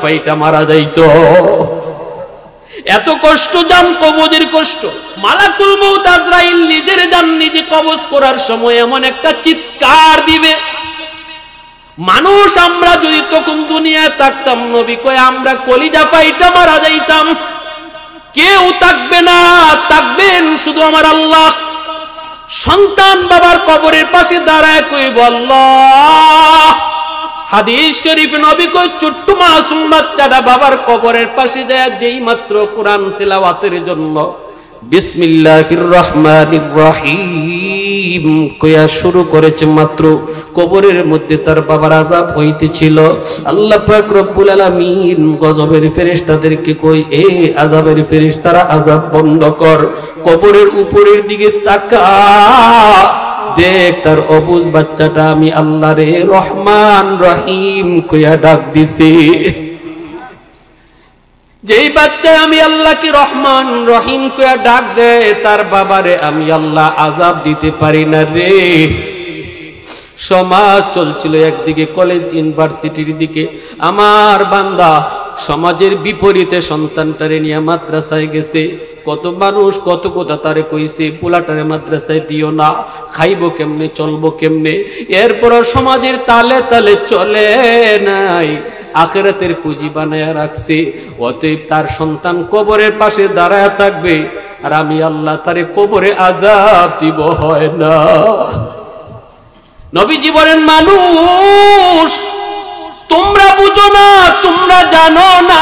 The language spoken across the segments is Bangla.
ফাইটা মারা যাইতো। এত কষ্ট জান কবজের কষ্ট। মালাকুল মউত আজরাইল নিজের জান নিজে কবজ করার সময় এমন একটা চিৎকার দিবে, মানুষ আমরা যদি তখন দুনিয়ায় থাকতাম, নবী কয় আমরা কলিজা ফাইটা মারা যাইতাম। কেউ থাকবে না, থাকবেন শুধু আমার আল্লাহ। সন্তান বাবার কবরের পাশে দাঁড়ায় কইব আল্লাহ। হাদিস শরীফে নবী কয় ছোট্ট মাসুম বাচ্চাটা বাবার কবরের পাশে যায় যেই মাত্র কোরআন তেলাওয়াতের জন্য বিসমিল্লাহির রহমানির রহিম কইয়া শুরু করেছে, মাত্র কবরের মধ্যে তার বাবার আযাব হইতেছিল। আল্লাহ পাক রব্বুল আলামিন গজবের ফেরেশতাদেরকে কই, এ আযাবের ফেরেশতারা আযাব বন্ধ কর, কবরের উপরের দিকে তাকা, দেখ তার অবুজ বাচ্চাটা আমি আল্লাহ রে রহমান রহিম কইয়া ডাক দিছি। যেই বাচ্চা আমি আল্লাহকে রহমান রহিম কইয়া ডাক দেয়, তার বাবারে আমি আল্লাহ আযাব দিতে পারি না রে। সমাজ চলছিল একদিকে, কলেজ ইউনিভার্সিটির দিকে, আমার বান্দা সমাজের বিপরীতে সন্তানটারে নিয়ে মাদ্রাসায় গেছে। কত মানুষ কত কথা তারে কইছে পোলাটারে মাদ্রাসায় দিও না, খাইবো কেমনে চলবো কেমনে। এরপর সমাজের তালে তালে চলে নাই, আখিরাতের পুঁজি বানায়া রাখছে। অতএব তার সন্তান কবরের পাশে দাঁড়ায় থাকবে, আর আমি আল্লাহ তারে কবরে আযাব দিব হয় না। নবীজি বলেন মানুষ তোমরা বুঝো না, তোমরা জানো না,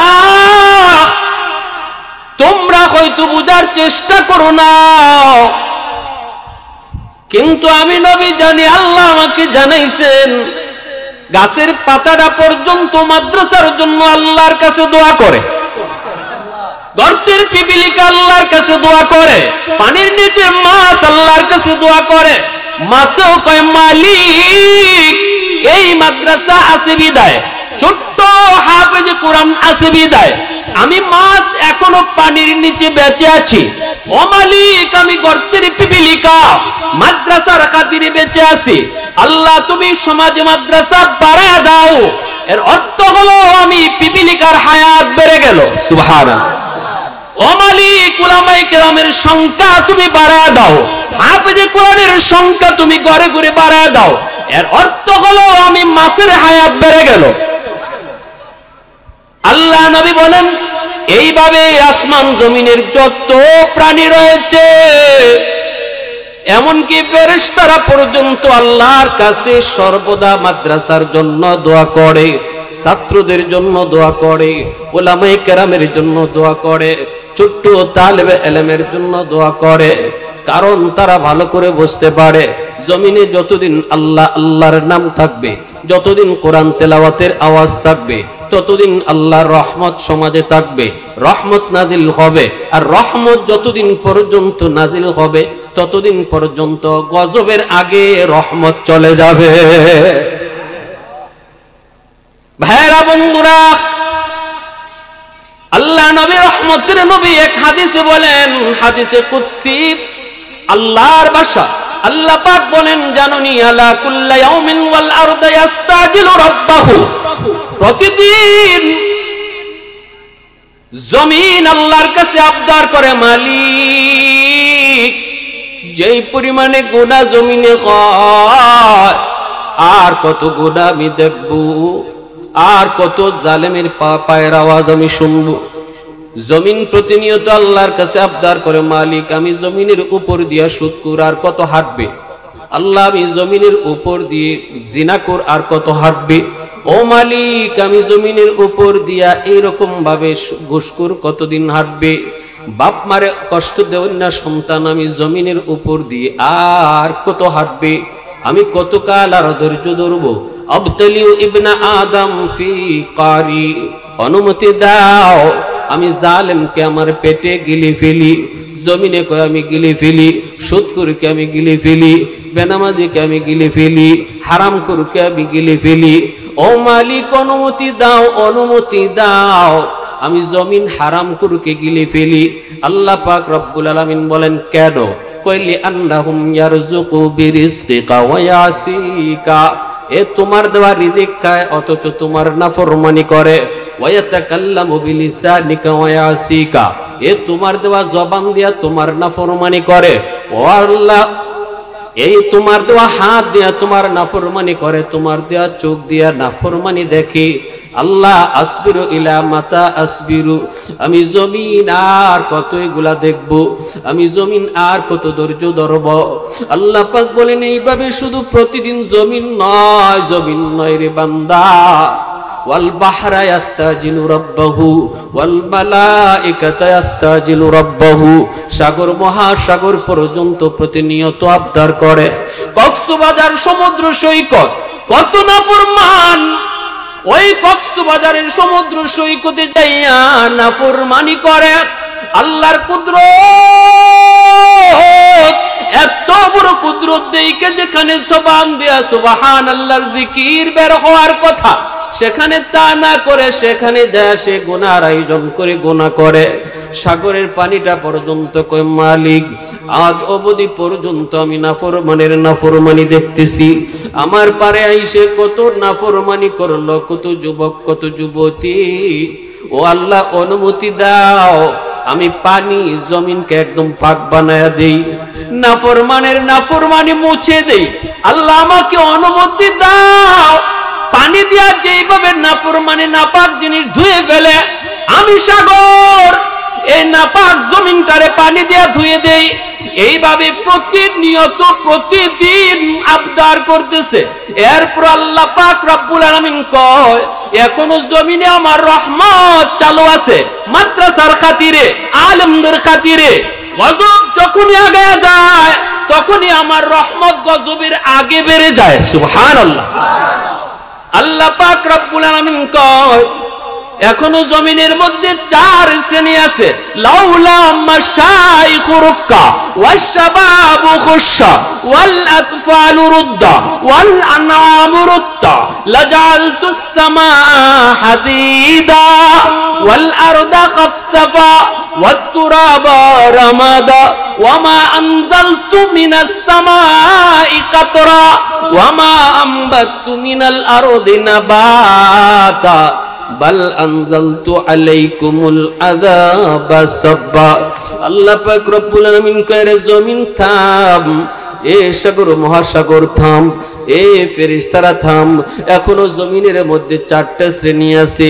তোমরা হয়তো বুঝার চেষ্টা করো না, কিন্তু আমি নবী জানি, আল্লাহ আমাকে জানাইছেন গাছের পাতাটা পর্যন্ত মাদ্রাসার জন্য আল্লাহর কাছে দোয়া করে, গর্তের পিপিলিকা আল্লাহর কাছে দোয়া করে, পানির নিচে মাছ আল্লাহর কাছে দোয়া করে। মাছও কয় মালিক এই মাদ্রাসা আছে বিদায়, ছোট্ট হাফেজ কোরআন আছে বিদায় আমি মাছ এখনো পানির নিচে বেঁচে আছি। ও মালিক আমি গর্তের পিপিলিকা মাদ্রাসার খাতিরে বেঁচে আছি, আল্লাহ তুমি সমাজে মাদ্রাসা বাড়ায় দাও। এর অর্থ হলো আমি পিপিলিকার হায়াত বেড়ে গেল। সুবহানাল্লাহ। ও মালিক উলামায়ে কেরামের সংখ্যা তুমি বাড়ায় দাও, হাফেজে কোরআনের সংখ্যা তুমি ঘরে ঘরে বাড়ায় দাও। এর অর্থ হলো আমি মাছের হায়াত বেড়ে গেল। আল্লাহ নবী বলেন এইভাবে আসমান জমিনের যত প্রাণী রয়েছে, এমনকি ফেরেশতারা পর্যন্ত আল্লাহর কাছে সর্বদা মাদ্রাসার জন্য দোয়া করে, ছাত্রদের জন্য দোয়া করে, উলামায়ে কেরামের জন্য দোয়া করে, ছোট্ট তালেবে ইলমের জন্য দোয়া করে। কারণ তারা ভালো করে বুঝতে পারে জমিনে যতদিন আল্লাহ আল্লাহর নাম থাকবে, যতদিন কোরআন তেলাওয়াতের আওয়াজ থাকবে, ততদিন আল্লাহর রহমত সমাজে থাকবে, রহমত নাজিল হবে। আর রহমত যতদিন পর্যন্ত নাজিল হবে ততদিন পর্যন্ত গজবের আগে রহমত চলে যাবে। ভাইরা বন্ধুরা, আল্লাহ নবী রহমতের নবী এক হাদিসে বলেন, হাদিসে কুদসি আল্লাহর ভাষা, আল্লাহ পাক বলেন জানুনি আলা কুল্লি ইয়াউমিন ওয়াল আরদু ইস্তাজিলু রাব্বাহু, প্রতিদিন জমিন আল্লাহর কাছে আবদার করে মালিক যেই পরিমাণে গুনাহ জমিনে হয় আর কত গুনাহ আমি দেখব, আর কত জালেমের পায়ের আওয়াজ আমি শুনব। জমিন প্রতিনিয়ত আল্লাহর কাছে আবদার করে মালিক আমি জমিনের উপর দিয়া সুদখোর আর কত হাঁটবে, আল্লাহ আমি জমিনের উপর দিয়ে জিনাখোর আর কত হাঁটবে, ও মালিক আমি জমিনের উপর দিয়া এইরকম ভাবে ঘুষখোর কতদিন হাঁটবে, বাপ মারে কষ্ট দেবেন না সন্তান আমি জমিনের উপর দিয়ে আর কত হাঁটবে, আমি কতকাল আর ধৈর্য ধরবো। আবতালিউ ইবনা আদম ফি কারি, অনুমতি দাও আমি জালেমকে আমার পেটে গিলে ফেলি, জমিনে কয় আমি গিলে ফেলি, সুদখোরকে আমি গিলে ফেলি, বেনামাজিকে আমি গিলে ফেলি, হারামখোরকে আমি গিলে ফেলি। ও মালিক অনুমতি দাও, অনুমতি দাও আমি জমিন হারামখোরকে গিলে ফেলি। আল্লাহ পাক রব্বুল আলামিন বলেন কেন? কইলি আন্নাহুম ইয়ারযুকু বিরিজকিকা ওয়া ইয়াসিকা, এ তোমার দেওয়া রিজিক খায় অথচ তোমার নাফরমানি করে। ওয়ায়াতাকাল্লামু বিলিসানিকা ওয়া ইয়াসিকা, এ তোমার দেওয়া জবান দিয়া তোমার নাফরমানি করে। ও আল্লাহ, এই তোমার দেওয়া হাত দিয়া তোমার নাফরমানি করে, তোমার দেওয়া চোখ দিয়া নাফরমানি দেখে। আল্লাহ আসবিরু ইলা মাতা আসবিরু, আমি জমিন আর কত এগুলা দেখব, আমি জমিন আর কত ধৈর্য ধরব। আল্লাহ পাক বলেন এইভাবে শুধু প্রতিদিন জমিন নয় রে বান্দা। ওয়াল বাহরা ইয়াস্তাজিলু রাব্বাহু ওয়াল মালাইকাতু ইয়াস্তাজিলু রাব্বাহু, সাগর মহাসাগর পর্যন্ত প্রতিনিয়ত আবদার করে। কক্সবাজার সমুদ্র সৈকত কত নাফরমান, ওই কক্সবাজারের সমুদ্র সৈকতে যাইয়া নাফরমানি করে। আল্লাহর কুদরত, এত বড় কুদরত দেখে যেখানে জবান দিয়া সুবহানাল্লাহর জিকির বের হওয়ার কথা, সেখানে তা না করে সেখানে যায় সে গুনার আয়োজন করে গুনাহ করে। সাগরের পানিটা পর্যন্ত কয় মালিক আজ অবধি পর্যন্ত আমি নাফরমানি দেখতেছি। আমার পারে আইসে কত নাফরমানি করলো, কত যুবক কত যুবতী। ও আল্লাহ অনুমতি দাও, আমি পানি জমিনকে একদম পাক বানায়া দেই, নাফরমানি মুছে দেই। আল্লাহ আমাকে অনুমতি দাও, পানি দিয়া যেইভাবে নাফরমানি নাপাক জিনিস ধুয়ে ফেলে, আমি সাগর এই নাপাক জমিনটারে পানি দিয়া ধুয়ে দেই। এইভাবে প্রতিনিয়ত প্রতিদিন আবদার করতেছে। এরপর আল্লাহ পাক রব্বুল আলামিন কয় এখনো জমিনে আমার রহমত চালু আছে, মাদ্রাসার খাতিরে, আলেমদের খাতিরে। গজব যখনই আগে যায় তখনই আমার রহমত গজবের আগে বেড়ে যায়। সুবহানাল্লাহ। আল্লাহ পাক রব্বুল আলামিন কয় এখনো জমিনের মধ্যে 4 শ্রেণী আছে। লাউলা মাশাইখু রুক্কা ওয়াশ শাবাবু খুশা ওয়াল আতফালু রুদ্দা ওয়াল আনআমু রুত্তা লাজালতুস সামাআ হাদিদা ওয়াল আরদা খাফসাফা ওয়াত তুরাবা রামাদা ওয়ামা আনজালতু মিনাস সামাই কাতরা ওয়ামা আমবাতু মিনাল আরদি নাবাতা বাল আনজালতু আলাইকুমুল আযাবা সাব্বা। আল্লাহ পাক রব্বুল আলামিন কয় জমিন থাম, এ সাগর মহাসাগর থাম, এ ফেরেশতারা থাম। এখনো জমিনের মধ্যে 4টা শ্রেণী আছে।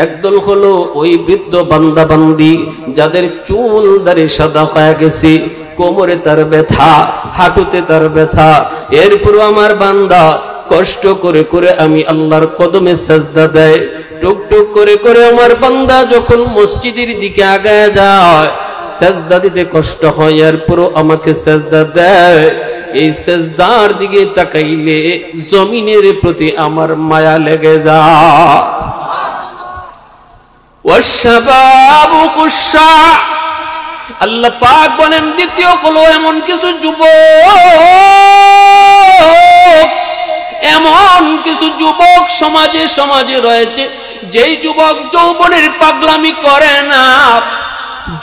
একদল হলো ওই বৃদ্ধ বান্দা বান্দি যাদের চুল দাড়ি সাদা হয়ে গেছে, কোমরে তার ব্যথা, হাঁটুতে তার ব্যথা। এরপর আমার বান্দা কষ্ট করে করে আমি আল্লাহর কদমে সাজদা দেয়। টুকটুক করে করে আমার বান্দা যখন মসজিদের দিকে আগায় যায়, সাজদা দিতে কষ্ট হয়, এরপরও আমাকে সাজদা দেয়। এই সাজদার দিকে তাকাইলে জমিনের প্রতি আমার মায়া লেগে যায়। ওয়াশশাবাবু খুশা, আল্লাহ পাক বলেন দ্বিতীয় হলো এমন কিছু যুবক, এমন কিছু যুবক সমাজে রয়েছে যেই যুবক যৌবনের পাগলামি করে না,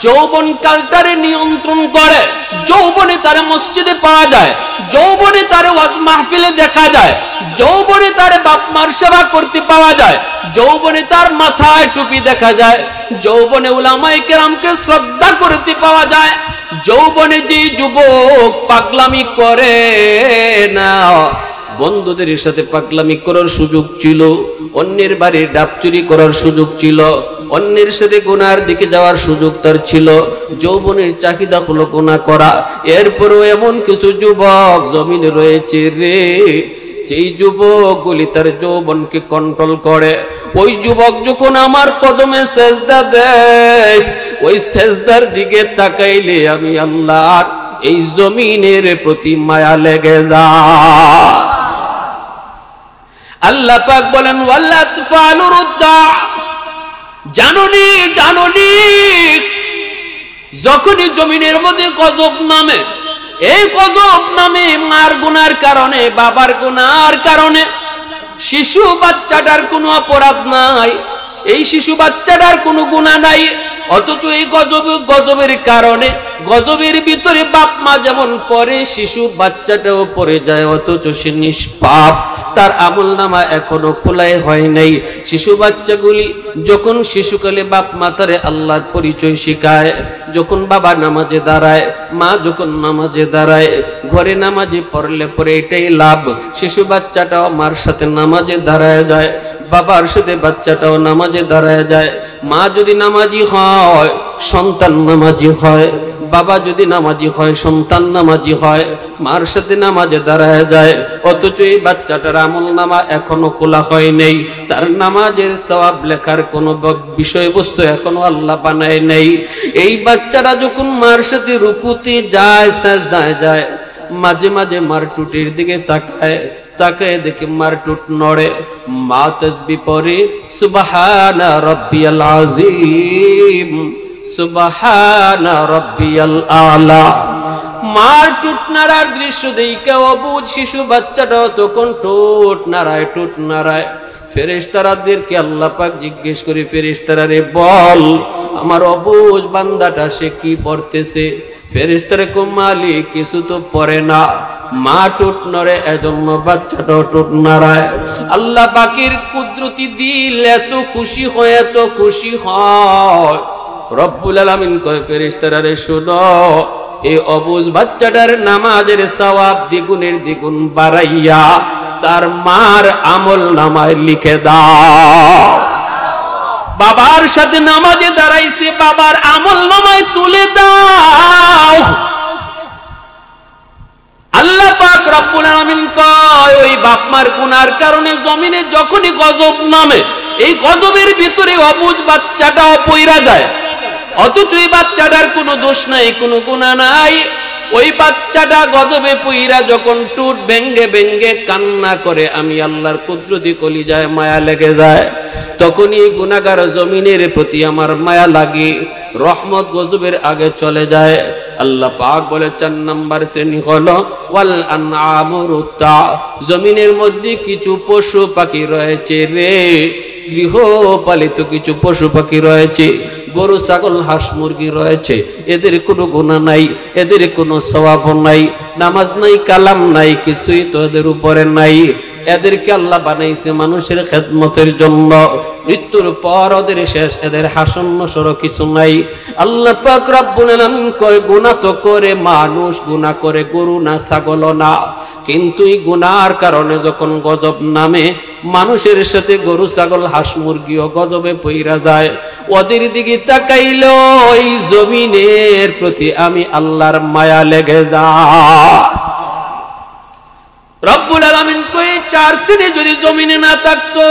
যৌবন কালটারে নিয়ন্ত্রণ করে। যৌবনে তারে মসজিদে পাওয়া যায়, যৌবনে তারে ওয়াজ মাহফিলে দেখা যায়, যৌবনে তারে বাপ মার সেবা করতে পাওয়া যায়, যৌবনে তার মাথায় টুপি দেখা যায়, যৌবনে উলামায়ে কেরামকে শ্রদ্ধা করতে পাওয়া যায়। যৌবনে যে যুবক পাগলামি করে না, বন্ধুদের সাথে পাগলামি করার সুযোগ ছিল, অন্যের বাড়ির ডাব চুরি করার সুযোগ ছিল, অন্যের সাথে গুনার দিকে যাওয়ার সুযোগ তার ছিল। যৌবনের চাহিদা হলো গুনাহ করা। এরপরও এমন কিছু যুবক জমিনে রয়েছে রে, যেই যুবকগুলি তার যৌবনকে কন্ট্রোল করে। ওই যুবক যখন আমার কদমে সেজদা দেয়, ওই সেজদার দিকে তাকাইলে আমি আল্লাহর এই জমিনের প্রতি মায়া লেগে যায়। আল্লাহ পাক বলেন ওয়ালাতফালু রুদ্দা, জানুনি যখনই জমিনের মধ্যে গজব নামে, এই গজব নামে মার গুনার কারণে, বাবার গুনার কারণে। শিশু বাচ্চাটার কোনো অপরাধ নাই, এই শিশু বাচ্চাটার কোনো গুনাহ নাই, অথচ এই গজবের কারণে, গজবের ভিতরে বাপ মা যেমন পড়ে, শিশু বাচ্চাটাও পড়ে যায়, অথচ সে নিষ্পাপ। তার আমলনামা এখনো খোলাই হয় নাই। শিশু বাচ্চাগুলি যখন শিশুকালে বাপ মাতারে আল্লাহর পরিচয় শিখায়, যখন বাবা নামাজে দাঁড়ায়, মা যখন নামাজে দাঁড়ায়, ঘরে নামাজে পড়লে পরে এটাই লাভ, শিশু বাচ্চাটাও মার সাথে নামাজে দাঁড়ায় যায়, বাবার সাথে বাচ্চাটাও নামাজে দাঁড়ায় যায়। মা যদি নামাজি হয় সন্তান নামাজি হয়, বাবা যদি নামাজি হয় সন্তান নামাজি হয়, মার সাথে নামাজে দাঁড়ায় যায়। অথচ এই বাচ্চাটার আমলনামা এখনো খোলা হয় নাই, তার নামাজের সওয়াব লেখার কোনো বিষয়বস্তু এখনো আল্লাহ বানায় নাই। এই বাচ্চারা যখন মার সাথে রুকুতে যায়, সাজদায় যায়, মাঝে মাঝে মার টুটির দিকে তাকায়, তাকায় দেখে মার টুট নড়ে, মা তাসবিহ পড়ে সুবহানা রাব্বিয়াল আযীম, সুবহানা রাব্বিয়াল আলা। মার টুট নাড়ার দৃশ্য দেখে অবুঝ শিশু বাচ্চাটাও তখন টুট নাড়ায়। ফেরেশতাদেরকে আল্লাহ পাক জিজ্ঞেস করে, ফেরেশতারা রে বল আমার অবুঝ বান্দাটা সে কি পড়তেছে? ফেরেশতারা কো মালিক কিছু তো পড়ে না। মা টুট নড়ে এজন্য বাচ্চাটাও টুট নাড়ায়। আল্লাহ পাকের কুদরতি দিল এত খুশি হয়, রব্বুল আলামিন কয় ফেরেশতারা রে শোনো, এই অবুঝ বাচ্চাটার নামাজের সওয়াব দ্বিগুণের দ্বিগুণ বাড়াইয়া তার মার আমল নামায় লিখে দাও। বাবার সাথে নামাজে দাঁড়াইছে, বাবার আমল নামায় তুলে দাও। আল্লাহ পাক রব্বুল আলামিন কয় ওই বাপ মার গুনার কারণে জমিনে যখনই গজব নামে, এই গজবের ভিতরে অবুঝ বাচ্চাটাও পইরা যায়। অথচ এই বাচ্চাটার কোনো দোষ নাই, কোনো গুনাহ নাই। ওই বাচ্চাটা গজবে পইরা যখন টুট ভেঙ্গে কান্না করে, আমি আল্লাহর কুদরতি কলিজায় মায়া লেগে যায়। তখনই গুনাহগার জমিনের প্রতি আমার মায়া লাগে, রহমত গজবের আগে চলে যায়। আল্লাহ পাক বলে 4 নাম্বার শ্রেণী হলো ওয়াল আনআমুরুতা, জমিনের মধ্যে কিছু পশু পাখি রয়েছে রে, গৃহপালিত কিছু পশু পাখি রয়েছে, গরু ছাগল হাঁস মুরগি রয়েছে, এদের কোনো গুনাহ নাই, এদের কোনো সওয়াব নাই, নামাজ নাই, কালাম নাই, কিছুই তো এদের উপরে নাই। এদেরকে আল্লাহ বানাইছে মানুষের খেদমতের জন্য। মৃত্যুর পর ওদের শেষ, এদের হাসন্ন সর কিছু নাই। আল্লাহ পাক রব্বুল আলামিন কয় গুনাহ তো করে মানুষ, গুনাহ করে গরু না ছাগল না, কিন্তু এই গুনার কারণে যখন গজব নামে মানুষের সাথে গরু ছাগল হাঁস মুরগিও গজবে পইরা যায়। ওদের দিকে তাকাইলো ওই জমিনের প্রতি আমি আল্লাহর মায়া লেগে যায়। রব্বুল আলামিন কয় 4 শ্রেণী যদি জমিনে না থাকতো,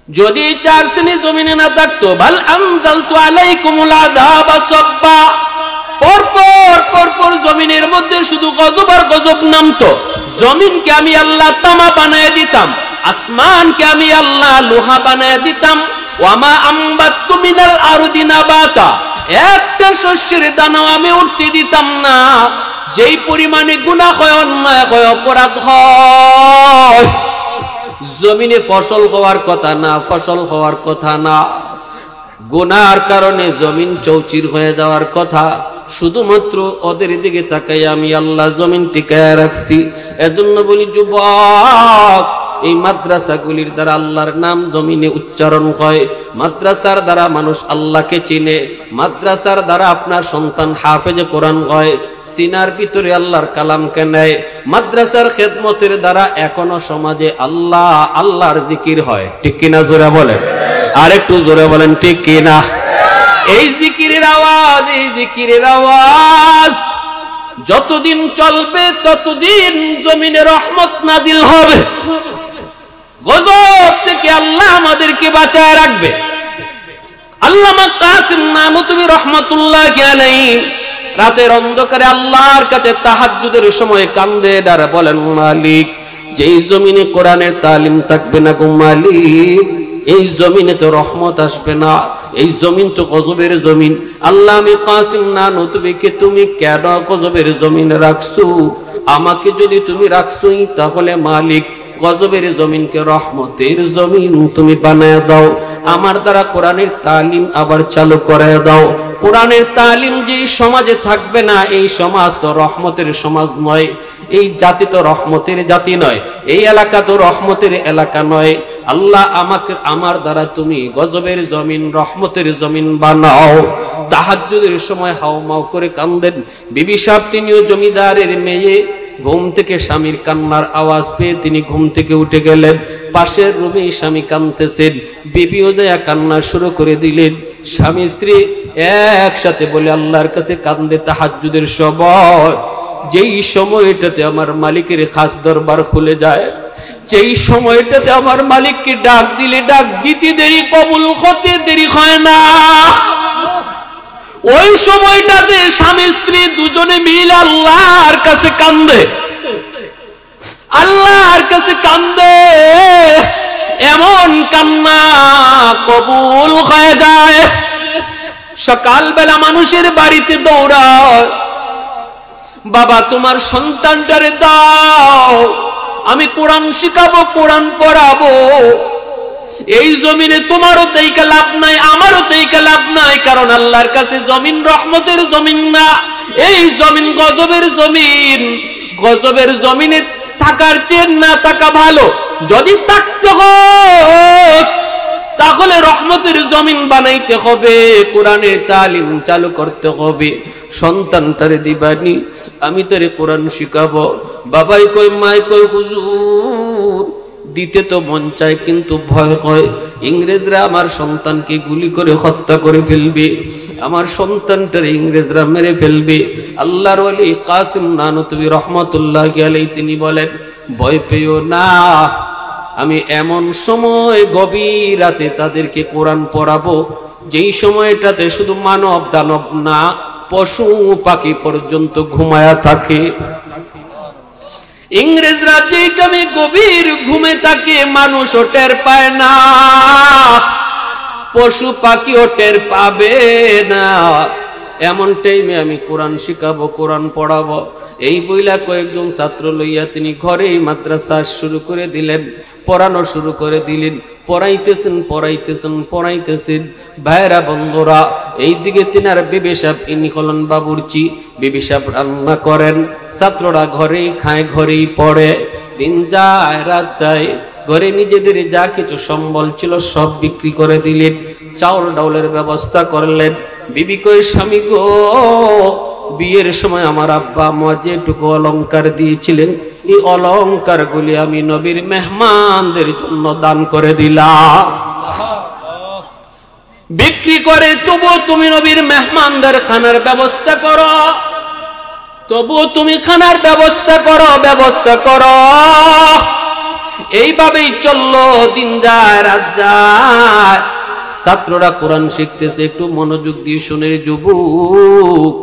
যদি 4 শ্রেণী জমিনে না থাকতো, বাল আনজালতু আলাইকুমুল আযাবা সাব্বা, পরপর জমিনের মধ্যে শুধু গজব আর গজব নামতো। জমিনকে আমি আল্লাহ তামা বানায় দিতাম, আসমানকে আমি আল্লাহ লোহা বানায় দিতাম। ওয়ামা আম্বাতু মিনাল আরদি নাবাতা, একটা শস্যের দানাও আমি উঠতে দিতাম না। যেই পরিমাণে গুনাহ হয়, অন্যায় হয়, অপরাধ হয়, জমিনে ফসল হওয়ার কথা না, ফসল হওয়ার কথা না, গুনার কারণে জমিন চৌচির হয়ে যাওয়ার কথা। শুধুমাত্র ওদের দিকে তাকাই আমি আল্লাহ জমিন টিকায় রাখছি। এজন্য বলি যুবক, এই মাদ্রাসাগুলির দ্বারা আল্লাহর নাম জমিনে উচ্চারণ হয়, মাদ্রাসার দ্বারা মানুষ আল্লাহকে চিনে, মাদ্রাসার দ্বারা আপনার সন্তান হাফেজে কোরআন হয়, সিনার ভিতরে আল্লাহর কালামকে নেয়। মাদ্রাসার খেদমতের দ্বারা এখনো সমাজে আল্লাহর জিকির হয়। ঠিক কিনা জোরে বলেন, আর একটু জোরে বলেন ঠিক কিনা। এই জিকিরের আওয়াজ যতদিন চলবে ততদিন জমিনে রহমত নাজিল হবে, গজব থেকে আল্লাহ আমাদেরকে বাঁচায় রাখবে। আল্লামা কাসিম নানুতুবি রাহমাতুল্লাহি আলাইহি রাতের অন্ধকারে আল্লাহর কাছে তাহাজ্জুদের সময় কান্দে আর বলেন, মালিক যেই জমিনে কোরআনের তালিম থাকবে না গো মালিক, এই জমিনে তো রহমত আসবে না, এই জমিন তো গজবের জমিন। আল্লাহ আমি কাসিম নানুতুবিকে তুমি কেন গজবের জমিনে রাখছো? আমাকে যদি তুমি রাখছোই তাহলে মালিক গজবের জমিনকে রহমতের জমিন তুমি বানায় দাও। আমার দ্বারা কোরআনের তালিম আবার চালু করে দাও, কোরআনের তালিম যে সমাজে থাকবে না, এই সমাজ তো রহমতের সমাজ নয়, এই জাতি তো রহমতের জাতি নয়, এই এলাকা তো রহমতের এলাকা নয়। আল্লাহ আমাকে, আমার দ্বারা তুমি গজবের জমিন, রহমতের জমিন বানাও। তাহাজ্জুদের সময় হাওমাও করে কান্দেন বিবি সাহেব, তিনিও জমিদারের মেয়ে। ঘুম থেকে স্বামীর কান্নার আওয়াজ পেয়ে তিনি ঘুম থেকে উঠে গেলেন। পাশের রুমে স্বামী কাঁদতেছেন, বিবিও যায় কান্না শুরু করে দিলেন। স্বামী স্ত্রী একসাথে বলে আল্লাহর কাছে কান্দে তাহাজ্জুদের সময়, যেই সময়টাতে আমার মালিকের খাস দরবার খুলে যায়, যেই সময়টাতে আমার মালিককে ডাক দিলে ডাক দিতে দেরি, কবুল হতে দেরি হয় না। ওই সময়টাতে স্বামী স্ত্রী দুজনে মিলে আল্লাহর কাছে কান্দে, আল্লাহর কাছে কান্দে, এমন কান্না কবুল হয়ে যায়। সকালবেলা মানুষের বাড়িতে দৌড়ায়, বাবা তোমার সন্তানটারে দাও, আমি কোরআন শিখাবো, কোরআন পড়াবো। এই জমিনে তোমারও তেইকা লাভ নাই, আমারও তেইকা লাভ নাই, কারণ আল্লাহর কাছে জমিন রহমতের জমিন না, এই জমিন গজবের জমিন। গজবের জমিনে থাকার চেয়ে না থাকা ভালো। যদি থাকতে হয় তাহলে রহমতের জমিন বানাইতে হবে, কোরআনের তালিম চালু করতে হবে। সন্তানটারে দিবানি, আমি তোরে কোরআন শিখাবো। বাবাই কই, মাই কই, হুজুর দিতে তো মন চায় কিন্তু ভয় হয়, ইংরেজরা আমার সন্তানকে গুলি করে হত্যা করে ফেলবে, আমার সন্তানটারে ইংরেজরা মেরে ফেলবে। আল্লাহর ওলি কাসিম নানতুবি রহমতুল্লাহি আলাইহি তিনি বলেন, ভয় পেও না, আমি এমন সময় গভীর রাতে তাদেরকে কোরআন পড়াবো যেই সময়টাতে শুধু মানব দানব না, পশু পাখি পর্যন্ত ঘুমায়া থাকে। ইংরেজরা যেই টাইমে গভীর ঘুমে থাকে মানুষও টের পায় না, পশু পাখিও টের পাবে না। এমন টাইমে আমি কোরআন শিখাবো, কোরআন পড়াবো। এই বইলা কয়েকজন ছাত্র লইয়া তিনি ঘরেই মাদ্রাসা শুরু করে দিলেন, পড়ানো শুরু করে দিলেন। পড়াইতেছেন পড়াইতেছেন পড়াইতেছেন। ভাইরা বন্ধুরা, এইদিকে তিনার বিবি সাহেব, ইনি হলেন বাবুর্চি, বিবি সাহেব রান্না করেন, ছাত্ররা ঘরেই খায়, ঘরেই পড়ে। দিন যায় রাত যায়, ঘরে নিজেদের যা কিছু সম্বল ছিল সব বিক্রি করে দিলেন, চাউল ডাউলের ব্যবস্থা করলেন। বিবি কই, স্বামী গো, বিয়ের সময় আমার আব্বা আম্মা যেটুকু অলংকার দিয়েছিলেন, এই অলংকার গুলি আমি নবীর মেহমানদের জন্য দান করে দিলাম। বিক্রি করে তবুও তুমি নবীর মেহমানদের খানার ব্যবস্থা করো, তবুও তুমি খানার ব্যবস্থা করো, ব্যবস্থা করো। এইভাবেই চললো, দিন যায় রাত যায়। ছাত্ররা কোরআন শিখতেছে, একটু মনোযোগ দিয়ে শুনে যুবক,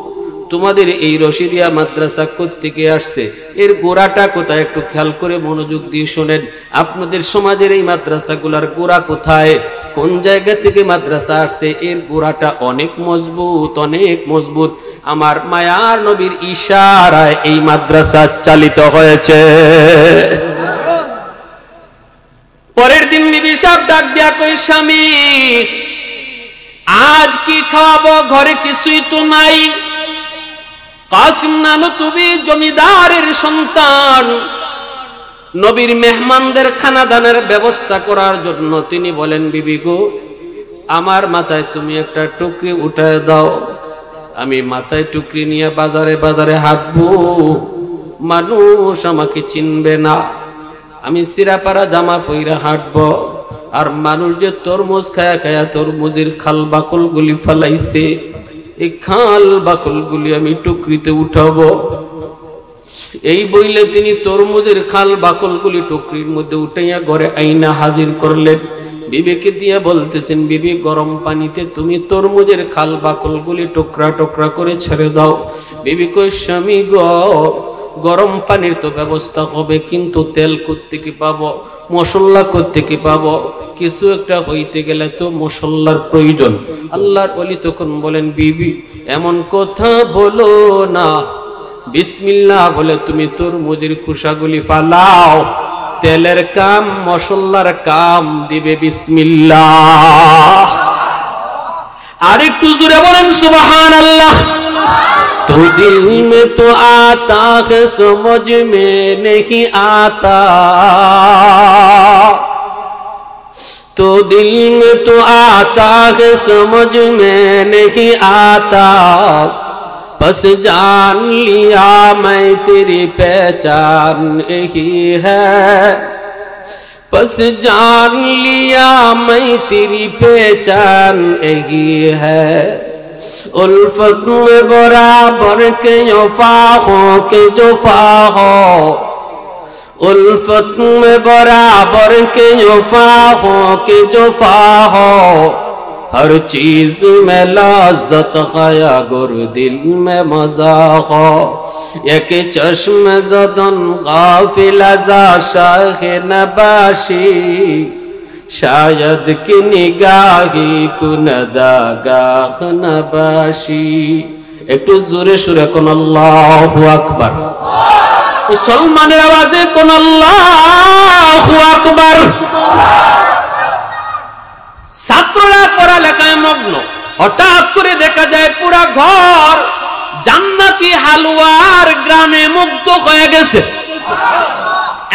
তোমাদের এই রশিদিয়া মাদ্রাসা কোত্থেকে আসছে, এর গোড়াটা কোথায় একটু খেয়াল করে মনোযোগ দিয়ে শোনেন। আপনাদের সমাজের এই মাদ্রাসাগুলোর গোড়া কোথায়, কোন জায়গা থেকে মাদ্রাসা আসছে, এর গোড়াটা অনেক মজবুত, অনেক মজবুত। আমার মায়ার নবীর ইশারায় এই মাদ্রাসা চালিত হয়েছে। পরের দিন বিবি সাহেব ডাক দিয়া কই, স্বামী আজ কি খাওয়াবো, ঘরে কিছুই তো নাই। কাসিম নানতুবি জমিদারের সন্তান, নবীর মেহমানদের খানাদানের ব্যবস্থা করার জন্য তিনি বলেন, বিবি গো, আমার মাথায় তুমি একটা টুকরি উঠায় দাও, আমি মাথায় টুকরি নিয়ে বাজারে বাজারে হাঁটবো, মানুষ আমাকে চিনবে না। আমি সিরাপাড়া জামা পইরা হাঁটবো, আর মানুষ যে তরমুজ খায়া খায়া তরমুজের খাল বাকল গুলি ফালাইছে, এই খাল বাকল গুলি আমি টুকরিতে উঠাবো। এই বইলে তিনি তরমুজের খাল বাকল গুলি টুকরির মধ্যে উঠাইয়া ঘরে আইনা হাজির করলেন। বিবিকে দিয়ে বলতেছেন, বিবি গরম পানিতে তুমি তরমুজের খাল বাকল গুলি টুকরা টুকরা করে ছেড়ে দাও। বিবি কই, স্বামী গো, গরম পানির তো ব্যবস্থা হবে, কিন্তু তেল কোত্থেকে পাবো, মশলা কোত্থেকে পাবো, কিছু একটা হইতে গেলে তো মশলার প্রয়োজন। আল্লাহর ওলি তখন বলেন, বিবি এমন কথা বলো না, বিসমিল্লাহ বলে তুমি তরমুজের খোসাগুলি ফালাও, তেলের কাম মশলার কাম দিবে বিসমিল্লাহ। আর একটু জোরে বলেন সুবহানাল্লাহ। तो दिल में तो आता है समझ में नहीं आता, तो दिल में तो आता है समझ में नहीं आता, बस जान लिया मैं तेरी पहचान यही है, बस जान लिया मैं तेरी पहचान यही है। उल्फत में बराबर के वफा हो के जुफा हो, उल्फत में बराबर के वफा हो के जुफा हो, हर चीज में लज्जत गया गुर दिल में मजा हो, एक चश्म ज़दन गाफिल अज़ा शाह नबाशी, शायद कि निगाही कुनदागाह नबाशी। একটু জোরে সুরে কোন আল্লাহু আকবার, মুসলমানের আওয়াজে কোন আল্লাহু আকবার। ছাত্ররা পড়ালেখায় মগ্ন, হঠাৎ করে দেখা যায় পুরা ঘর জান্নাতি হালুয়ার গ্রানে মুগ্ধ হয়ে গেছে।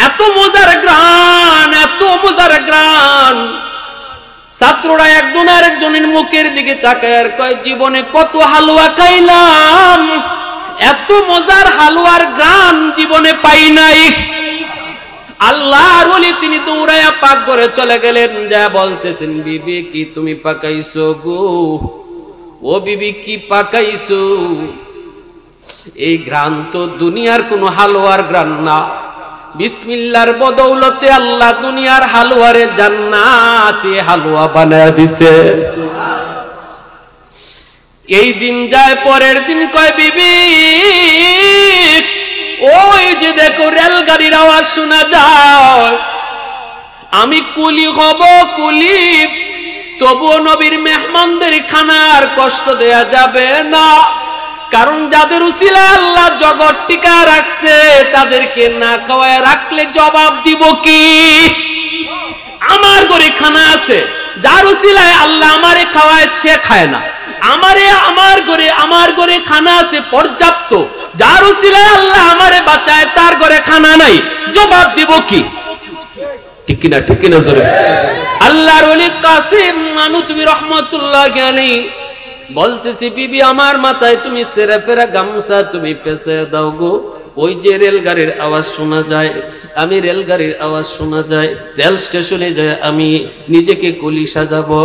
এত মজার গ্রান, এত মজার গ্রান। ছাত্ররা একজন আরেকজনের মুখের দিকে তাকায় আর কয়, জীবনে কত হালুয়া খাইলাম, এত মজার হালুয়ার গ্রান জীবনে পাই নাই। আল্লাহর ওলি তিনি দৌড়ায়া পাক করে চলে গেলেন, যা বলতেছেন, বিবি কি তুমি পাকাইছো গো, ও বিবি কি পাকাইছো? এই গ্রান তো দুনিয়ার কোনো হালুয়ার গ্রান না। বিসমিল্লাহর বদৌলতে আল্লাহ দুনিয়ার হালুয়ারে জান্নাতি হালুয়া বানায় দিছে। এই দিন যায়, পরের দিন কয়, বিবি ওই যে দেখো রেলগাড়ির আওয়াজ শোনা যায়, আমি কুলি হব কুলি, তবুও নবীর মেহমানদের খানার কষ্ট দেয়া যাবে না, কারণ যাদের উসিলায় আল্লাহ জগৎ টিকা রাখছে তাদেরকে না খাওয়ায় রাখলে জবাব দিব কি? আমার ঘরে খানা আছে, যার উসিলায় আল্লাহ আমারে খাওয়ায় সে খায় না, আমার ঘরে খানা আছে পর্যাপ্ত, যার উসিলায় আল্লাহ আমারে বাঁচায় তার ঘরে খানা নাই, জবাব দিব কি? ঠিক কিনা, ঠিক কিনা জোরে। আল্লাহর ওলি কাসিম নানুতুবি রাহমাতুল্লাহি আলাইহি বলতেছি, বিবি আমার মাথায় তুমি সেরা ফেরা গামছা তুমি পেঁচে দাও গো, ওই যে রেলগাড়ির আওয়াজ শোনা যায়, আমি রেলগাড়ির আওয়াজ শোনা যায়, রেল স্টেশনে যায় আমি নিজেকে কুলি সাজাবো,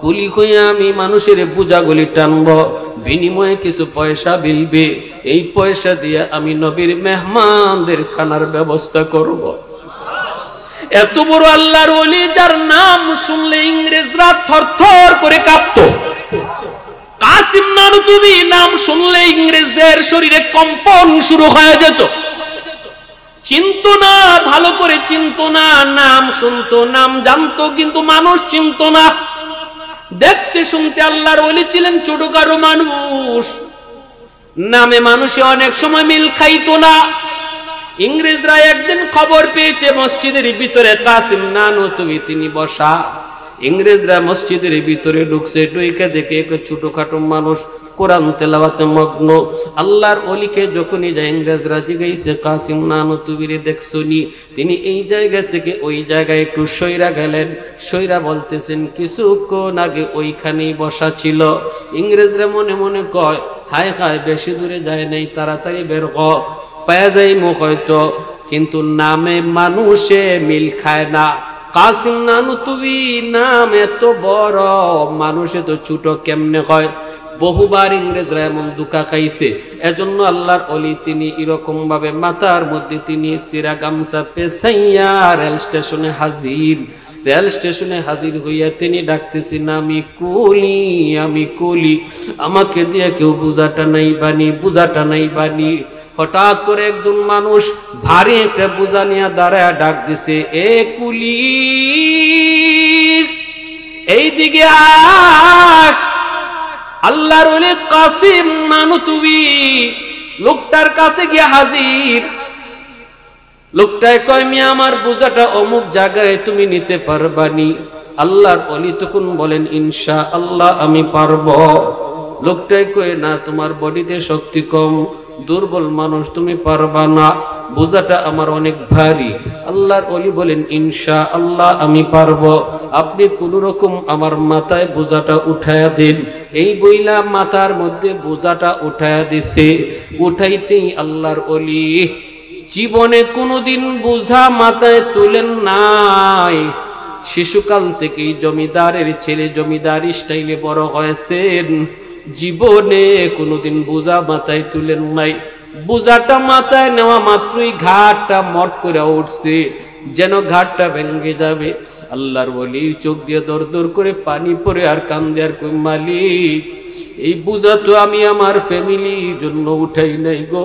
কুলি হয়ে আমি মানুষের বোঝাগুলি টানবো, বিনিময়ে কিছু পয়সা মিলবে, এই পয়সা দিয়ে আমি নবীর মেহমানদের খানার ব্যবস্থা করব। এত বড় আল্লাহর ওলি, যার নাম শুনলে ইংরেজরা থরথর করে কাঁপতো। কাসিম নানুতুবি নাম শুনলে ইংরেজদের শরীরে কম্পন শুরু হয়ে যেত। চিনতো না, ভালো করে চিনতো না, নাম শুনতো, নাম জানতো, কিন্তু মানুষ চিনতো না। দেখতে শুনতে আল্লাহর ওলি ছিলেন ছোটখাটো মানুষ, নামে মানুষে অনেক সময় মিল খাইতো না। ইংরেজরা একদিন খবর পেয়েছে মসজিদের ভিতরে কাসিম নানুতুবি তিনি বসা। ইংরেজরা মসজিদের ভিতরে ঢুকছে, ঢুকে দেখে একটা ছোটখাটো মানুষ কোরআন তেলাওয়াতে মগ্ন। আল্লাহর ওলিকে যখনই যায় ইংরেজরা জিজ্ঞাসা, কাসিম নানুতুবিরে দেখছনি? তিনি এই জায়গা থেকে ওই জায়গায় একটু সইরা গেলেন। সইরা বলতেছেন, কিছুক্ষণ আগে ওইখানেই বসা ছিল। ইংরেজরা মনে মনে কয়, হায় হায়, বেশি দূরে যায় নাই, তাড়াতাড়ি বের হ, পায়া যাই মুখ হয়তো, কিন্তু নামে মানুষে মিল খায় না। কাসিম নানুতুবি নাম এত বড়, মানুষে তো ছোট কেমনে হয়? বহুবার ইংরেজরা এমন দুকা খাইছে। এজন্য আল্লাহর ওলি তিনি এরকম ভাবে মাথার মধ্যে তিনি সিরা গামছা পেছাইয়া রেল স্টেশনে হাজির। রেল স্টেশনে হাজির হইয়া তিনি ডাকতেছেন, আমি কুলি, আমি কুলি, আমাকে দিয়ে কেউ বুঝাটা নাই বানি, বুঝাটা নাই বানি। হঠাৎ করে একজন মানুষ ভারী একটা বোঝা নিয়ে দাঁড়ায় ডাক দিছে, এ কুলি এইদিকে আয়। আল্লাহর ওলি কাসিম নানুতুবি লোকটার কাছে গিয়ে হাজির। লোকটায় কয়, মিয়া আমার বোঝাটা অমুক জায়গায় তুমি নিতে পারবানি। আল্লাহর ওলি তখন বলেন ইনশাআল্লাহ আমি পারবো। লোকটাই কয়ে না, তোমার বডিতে শক্তি কম, দুর্বল মানুষ, তুমি পারবা না, বোঝাটা আমার অনেক ভারী। আল্লাহর ওলি বলেন ইনশাআল্লাহ আমি পারবো, আপনি কোন রকম আমার মাথায় বোঝাটা উঠায়া দিন। এই বইলা মাথার মধ্যে বোঝাটা উঠায়া দিছে। উঠাইতেই আল্লাহর ওলি জীবনে কোনোদিন বোঝা মাথায় তুলেন নাই। শিশুকাল থেকেই জমিদারের ছেলে, জমিদার স্টাইলে বড় হয়েছেন, জীবনে কোনোদিন বোঝা মাথায় তুলেন নাই। বোঝাটা মাথায় নেওয়া মাত্রই ঘাটটা মট করে উঠছে, যেন ঘাটটা ভেঙে যাবে। আল্লাহর ওলির চোখ দিয়ে দর দর করে পানি পড়ে আর কান্দে আর কই, মালিক এই বোঝা তো আমি আমার ফ্যামিলির জন্য উঠাই নাই গো,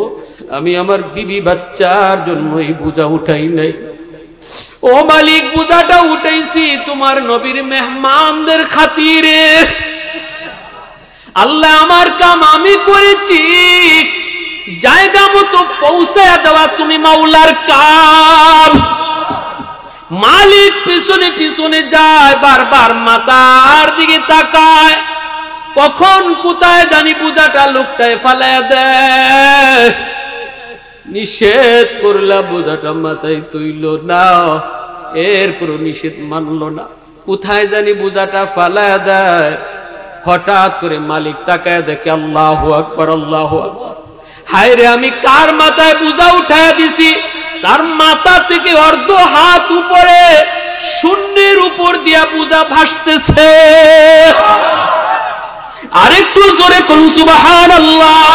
আমি আমার বিবি বাচ্চার জন্য এই বোঝা উঠাই নাই। ও মালিক, বোঝাটা উঠাইছি তোমার নবীর মেহমানদের খাতিরে। আল্লাহ আমার কাম আমি করেছি, জায়গা মতো পৌঁছায় দেওয়া তুমি মাওলার কাম। মালিক পিছনে পিছনে যায়, বারবার মাথার দিকে তাকায়, কখন কোথায় জানি বোঝাটা লোকটায় ফালায় দেয়। নিষেধ করলা, বোঝাটা মাথায় তুইল না, এরপর নিষেধ মানলো না, কোথায় জানি বোঝাটা ফালায় দেয়। হঠাৎ করে মালিক তাকায় দেখে, আল্লাহু আকবার, আল্লাহু আকবার, হায় রে আমি কার মাথায় বোঝা উঠায় দিছি। তার মাথা থেকে অর্ধ হাত উপরে শূন্যের উপর দিয়া বোঝা ভাসতেছে। আরেকটু জোরে করুন সুবহানাল্লাহ।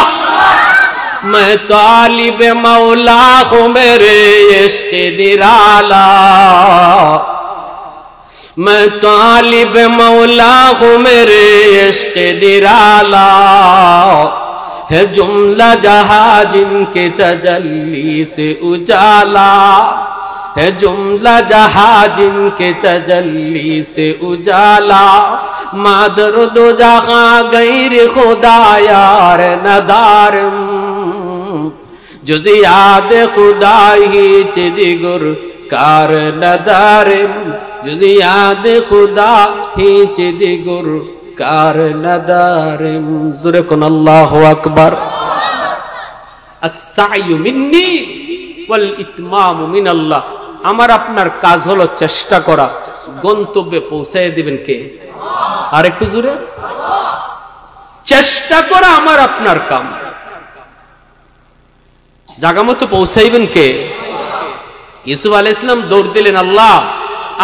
मैं तालिब मौला हूँ मेरे इश्क़ निराला, मैं तालिब मौला हूँ मेरे इश्क़ निराला, है जुमला जहाँ जिनके तजल्ली से उजाला, है जुमला जहाँ जिनके तजल्ली से उजाला, मादर दो जहाँ गैर खुदा यार नदारम, जुज़ याद खुदा ही चिदिगुर कार नदारम, जुज़ याद खुदा ही चिदिगुर कार नदारम। ज़ुरे कुन अल्लाहु अकबर। अस्सायु मिन्नी ওয়াল ইতমামু মিনাল্লাহ। আমার আপনার কাজ হলো চেষ্টা করা, গন্তব্যে পৌঁছায় দিবেন কে? আর একটু জোরে, চেষ্টা করা আমার আপনার কাম, জায়গা মতো পৌঁছাইবেন কে? ইউসুফ আলাইহিস সালাম দৌড় দিলেন, আল্লাহ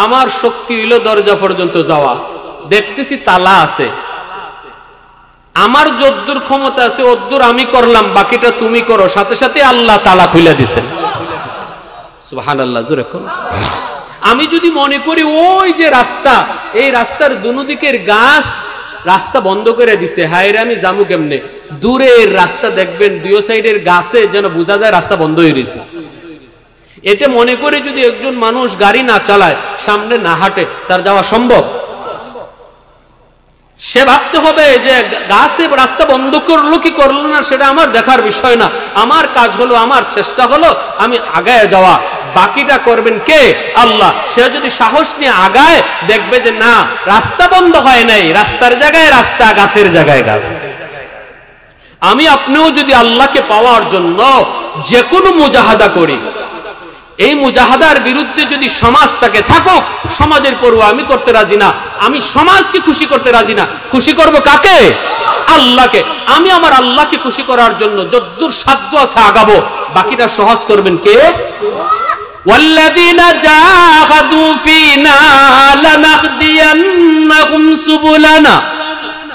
আমার শক্তি হইল দরজা পর্যন্ত যাওয়া, দেখতেছি তালা আছে, আমার যদ্দুর ক্ষমতা আছে ওদ্দুর আমি করলাম, বাকিটা তুমি করো। সাথে সাথে আল্লাহ তালা খুলে দিছেন। সুবহানাল্লাহ, জোরে কোন। আমি যদি মনে করি ওই যে রাস্তা, এই রাস্তার দুদিকের গাছ রাস্তা বন্ধ করে দিছে, হায়রে আমি জামু কেমনে? দূরের রাস্তা দেখবেন দুই সাইডের গাছে যেন বোঝা যায় রাস্তা বন্ধ হয়ে গেছে। এটা মনে করে যদি একজন মানুষ গাড়ি না চালায়, সামনে না হাঁটে, তার যাওয়া সম্ভব? সে ভাবতে হবে যে গাছে রাস্তা বন্ধ করলো কি করলো না সেটা আমার দেখার বিষয় না, আমার কাজ হলো, আমার চেষ্টা হলো আমি আগায় যাওয়া, বাকিটা করবেন কে? আল্লাহ। সে যদি সাহস নিয়ে আগায়, দেখবে যে না রাস্তা বন্ধ হয় নাই, রাস্তার জায়গায় রাস্তা, গাছের জায়গায় গাছ। আমি আপনিও যদি আল্লাহকে পাওয়ার জন্য যে কোনো মুজাহাদা করি, এই মুজাহাদার বিরুদ্ধে যদি সমাজ তাকে থাকুক, সমাজের পরোয়া আমি করতে রাজি না, আমি সমাজকে খুশি করতে রাজি না। খুশি করব কাকে? আল্লাহকে। আমি আমার আল্লাহকে খুশি করার জন্য যদ্দূর সাধ্য আছে আগাবো, বাকিটা সহজ করবেন কে? ওয়াল্লাযীনা জাহাদু ফীনা লানাহদিয়ান্নাহুম সুবুলানা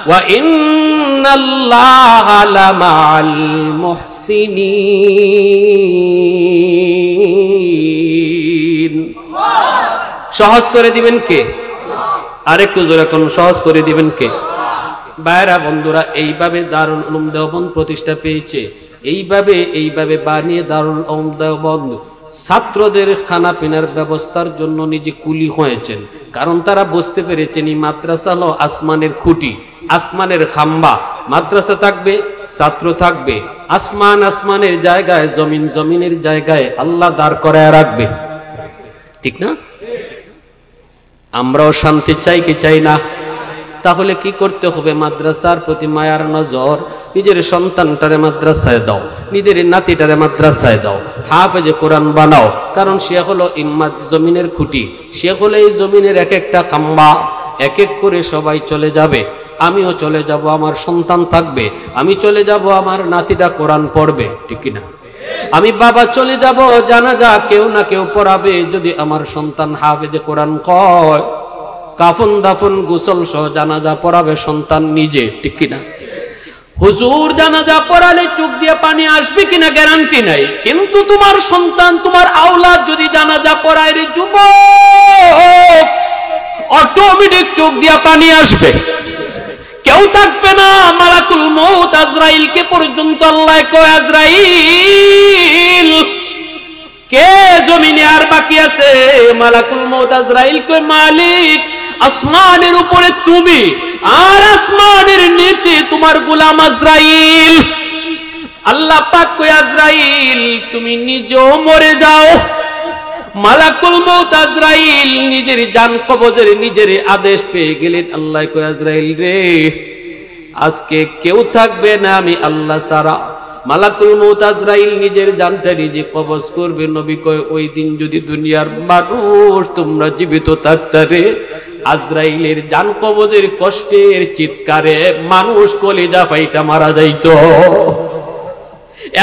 ওয়া ইন্নাল্লাহা লামাআল মুহসিনিন। সহজ করে দিবেন কে? আরেকটু জোরে কোন, সহজ করে দিবেন কে? ভাইরা বন্ধুরা, এইভাবে দারুল উলুম দেওবন্দ প্রতিষ্ঠা পেয়েছে, এইভাবে বানিয়ে দারুল উলুম দেওবন্দ ছাত্রদের খানা পিনার ব্যবস্থার জন্য নিজে কুলি হয়েছেন। কারণ তারা বুঝতে পেরেছেন এই মাদ্রাসা হলো আসমানের খুঁটি, আসমানের খাম্বা। মাদ্রাসা থাকবে, ছাত্র থাকবে, আসমান আসমানের জায়গায়, জমিন জমিনের জায়গায় আল্লাহ দাঁড় করায় রাখবে, ঠিক না? আমরাও শান্তি চাই কি চাই না? তাহলে কি করতে হবে? মাদ্রাসার প্রতি মায়ার নজর, নিজের সন্তানটারে মাদ্রাসায় দাও, নিজের নাতিটারে মাদ্রাসায় দাও, হাফেজে কোরআন বানাও। কারণ সে হলো ইম্মাত জমিনের খুঁটি, সে হলো এই জমিনের এক একটা খাম্বা। এক এক করে সবাই চলে যাবে, আমিও চলে যাব, আমার সন্তান থাকবে, আমি চলে যাব, আমার নাতিটা কোরআন পড়বে, ঠিক কিনা? আমি বাবা চলে যাব, জানাজা কেউ না কেউ পড়াবে। যদি আমার সন্তান হাফেজে কোরআন কয়, কাফন দাফন গোসল সহ জানাজা পড়াবে সন্তান নিজে, ঠিক কিনা? হুজুর জানাজা পড়ালে চোখ দিয়ে পানি আসবে কিনা গ্যারান্টি নাই, কিন্তু তোমার সন্তান, তোমার আওলাদ যদি জানাজা পড়ায় রে যুবক, অটোমেটিক চোখ দিয়ে পানি আসবে। কেউ থাকবে না, মালাকুল মউত আজরাইলকে পর্যন্ত আল্লাহ কয়, আজরাইল কে জমিনে আর বাকি আছে? মালাকুল মউত আজরাইল কয়, মালিক আসমানের উপরে তুমি, আর আসমানের নিচে তোমার গোলাম আজরাইল। আল্লাহ পাক কয়, আজরাইল তুমি নিজেও মরে যাও। মালাকুল মউত আজরাইল নিজের জান কবজের নিজের আদেশ পেয়ে গেলেন। আল্লাহ কয়, আজরাইল রে, আজকে কেউ থাকবে না আমি আল্লাহ ছাড়া। মালাকুল মউত আজরাইল নিজের জানটা নিজে কবজ করবে। নবী কয়, ওই দিন যদি দুনিয়ার মানুষ তোমরা জীবিত থাকতারে, আজরাইলের জান কবজের কষ্টের চিৎকারে মানুষ কলিজা ফাইটা মারা যাইত।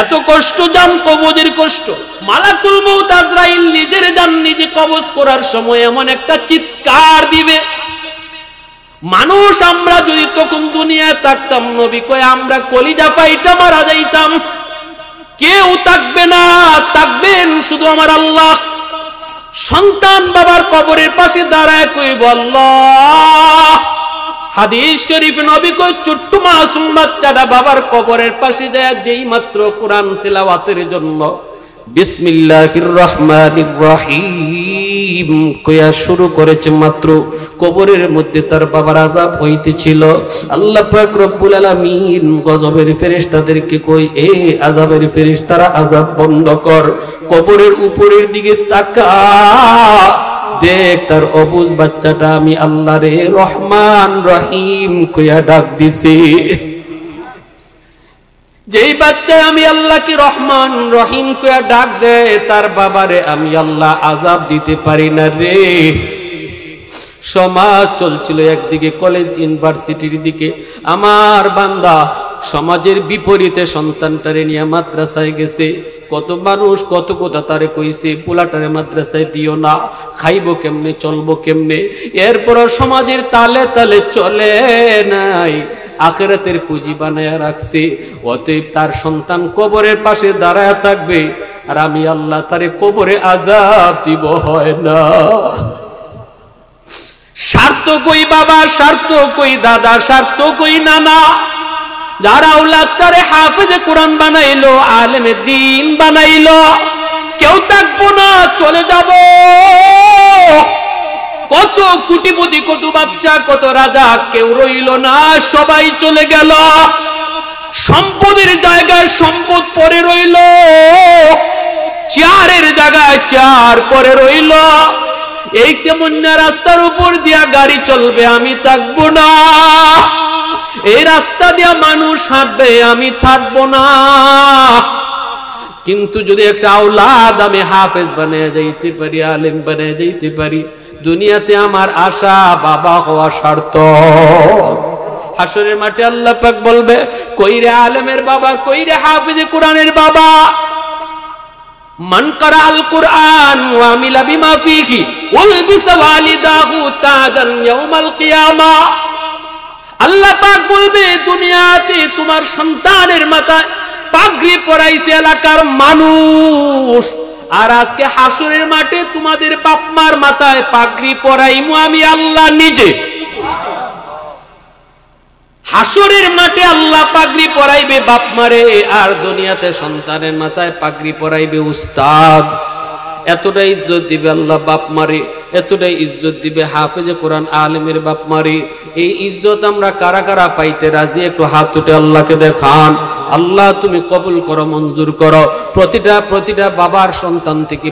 এত কষ্ট, জান কবজের কষ্ট। মালাকুল মউত আজরাইল নিজের জান নিজে কবজ করার সময় এমন একটা চিৎকার দিবে, মানুষ আমরা যদি তখন দুনিয়ায় থাকতাম, নবী কয়, আমরা কলিজা ফাইটা মারা যাইতাম। কেউ থাকবে না, থাকবেন শুধু আমার আল্লাহ। সন্তান বাবার কবরের পাশে দাঁড়ায় কইব, আল্লাহ। হাদিস শরীফ নবী কয়, ছোট্ট মাসুম বাচ্চাটা বাবার কবরের পাশে যায় যেই মাত্র কোরআন তেলাওয়াতের জন্য বিসমিল্লাহির রহমানির রহিম কইয়া শুরু করেছে, মাত্র কবরের মধ্যে তার বাবার আযাব হইতেছিল। আল্লাহ পাক রব্বুল আলামিন গজবের ফেরেশতাদেরকে কই, এ আযাবের ফেরেশতারা আযাব বন্ধ কর, কবরের উপরের দিকে তাকা, দেখ তার অবুজ বাচ্চাটা আমি আল্লাহ রে রহমান রহিম কইয়া ডাক দিছি। যেই বাচ্চা আমি আল্লাহকে রহমান রহিম কইয়া ডাক দেয়, তার বাবারে আমি আল্লাহ আযাব দিতে পারি না রে। সমাজ চলছিল একদিকে, কলেজ ইউনিভার্সিটির দিকে। আমার বান্দা সমাজের বিপরীতে সন্তানটারে নিয়ে মাদ্রাসায় গেছে। কত মানুষ কত কথা তারে কইছে, পোলাটারে মাদ্রাসায় দিও না, খাইবো কেমনে, চলবো কেমনে। এরপর সমাজের তালে তালে চলে নাই, আখিরাতের পুঁজি বানায়া রাখছে। অতএব তার সন্তান কবরের পাশে দাঁড়ায় থাকবে, আর আমি আল্লাহ তারে কবরে আযাব দিব, হয় না। স্বার্থ কই বাবা, স্বার্থ কই দাদা, স্বার্থ কই নানা, যারা আওলাদ তারে হাফেজে কোরআন বানাইলো, আলেমে দ্বীন বানাইলো, কেউ থাকবো না, চলে যাব। কত কোটিপতি, কত বাদশা, কত রাজা, কেউ রইল না, সবাই চলে গেল। সম্পদের জায়গায় সম্পদ পরে রইল, চেয়ারের জায়গায় চেয়ার পরে রইল। এই কেমন না রাস্তার উপর দিয়া গাড়ি চলবে, আমি থাকবো না। এই রাস্তা দিয়া মানুষ হাঁটবে, আমি থাকবো না। কিন্তু যদি একটা আওলাদ আমি হাফেজ বানিয়ে যাইতে পারি, আলেম বানিয়ে যাইতে পারি, দুনিয়াতে আমার আশা বাবা হওয়া সার্থক। হাসরের মাঠে আল্লাহ পাক বলবে, কইরে আলেমের বাবা, কইরে হাফেজে কোরআনের বাবা। মান কারাল কুরআন ওয়া আমিলা বিমা ফীহি উলবিসা ওয়ালিদাহু তাজান ইয়াউমাল কিয়ামা। আল্লাহ পাক বলবে, দুনিয়াতে তোমার সন্তানের মাথায় পাগড়ি পরাইছে এলাকার মানুষ, আর আজকে হাসরের মাঠে তোমাদের বাপ মার মাথায় পাগড়ি পরাইমু আমি আল্লাহ নিজে। হাসরের মাঠে আল্লাহ পাগড়ি পরাইবে বাপ মারে, আর দুনিয়াতে সন্তানের মাথায় পাগড়ি পরাইবে উস্তাদ। এতটা ইজ্জত দিবে আল্লাহ বাপ মারে, এতটাই ইজ্জত দিবে হাফেজে কোরআন আলেমের বাপ মারে। এই ইজ্জত আমরা কারা কারা পাইতে রাজি? একটু হাত উঠে আল্লাহকে দেখান। আল্লাহ তুমি কবুল করো, মঞ্জুর করো। প্রতিটা বাবার সন্তান থেকে